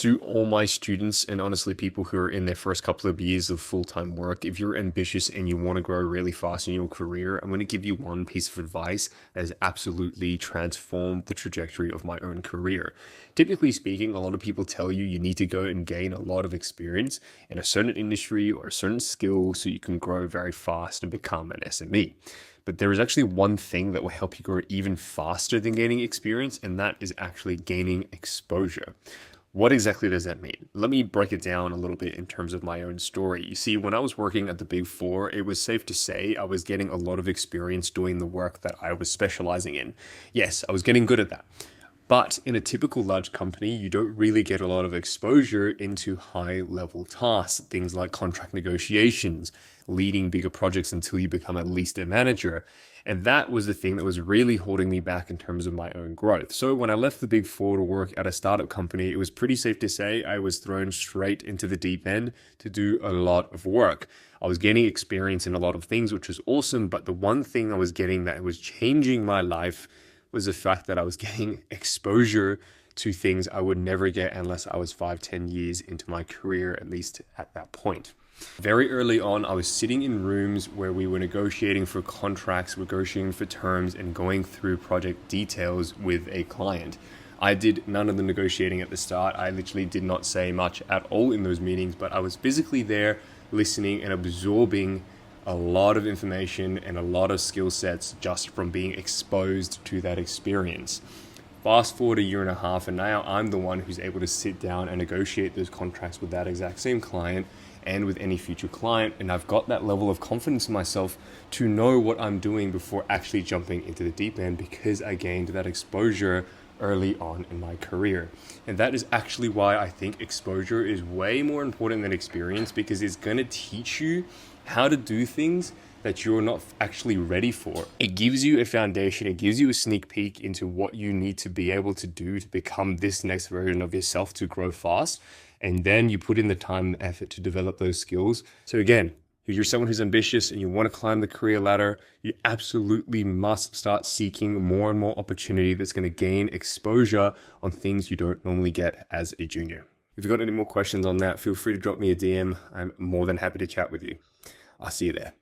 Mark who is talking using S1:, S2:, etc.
S1: To all my students and honestly people who are in their first couple of years of full-time work, if you're ambitious and you want to grow really fast in your career, I'm going to give you one piece of advice that has absolutely transformed the trajectory of my own career. Typically speaking, a lot of people tell you you need to go and gain a lot of experience in a certain industry or a certain skill so you can grow very fast and become an SME. But there is actually one thing that will help you grow even faster than gaining experience, and that is actually gaining exposure. What exactly does that mean? Let me break it down a little bit in terms of my own story. You see, when I was working at the Big Four, it was safe to say I was getting a lot of experience doing the work that I was specializing in. Yes, I was getting good at that. But in a typical large company, you don't really get a lot of exposure into high-level tasks, things like contract negotiations, leading bigger projects until you become at least a manager. And that was the thing that was really holding me back in terms of my own growth. So when I left the Big Four to work at a startup company, it was pretty safe to say I was thrown straight into the deep end to do a lot of work. I was getting experience in a lot of things, which was awesome. But the one thing I was getting that was changing my life was the fact that I was getting exposure to things I would never get unless I was 5-10 years into my career, at least at that point. Very early on, I was sitting in rooms where we were negotiating for contracts, negotiating for terms, and going through project details with a client. I did none of the negotiating at the start. I literally did not say much at all in those meetings, but I was physically there listening and absorbing a lot of information and a lot of skill sets just from being exposed to that experience. Fast forward a year and a half, and now I'm the one who's able to sit down and negotiate those contracts with that exact same client and with any future client. And I've got that level of confidence in myself to know what I'm doing before actually jumping into the deep end because I gained that exposure early on in my career. And that is actually why I think exposure is way more important than experience, because it's going to teach you how to do things that you're not actually ready for. It gives you a foundation, it gives you a sneak peek into what you need to be able to do to become this next version of yourself to grow fast. And then you put in the time and effort to develop those skills. So again, if you're someone who's ambitious and you want to climb the career ladder, you absolutely must start seeking more and more opportunity that's going to gain exposure on things you don't normally get as a junior. If you've got any more questions on that, feel free to drop me a DM. I'm more than happy to chat with you. I'll see you there.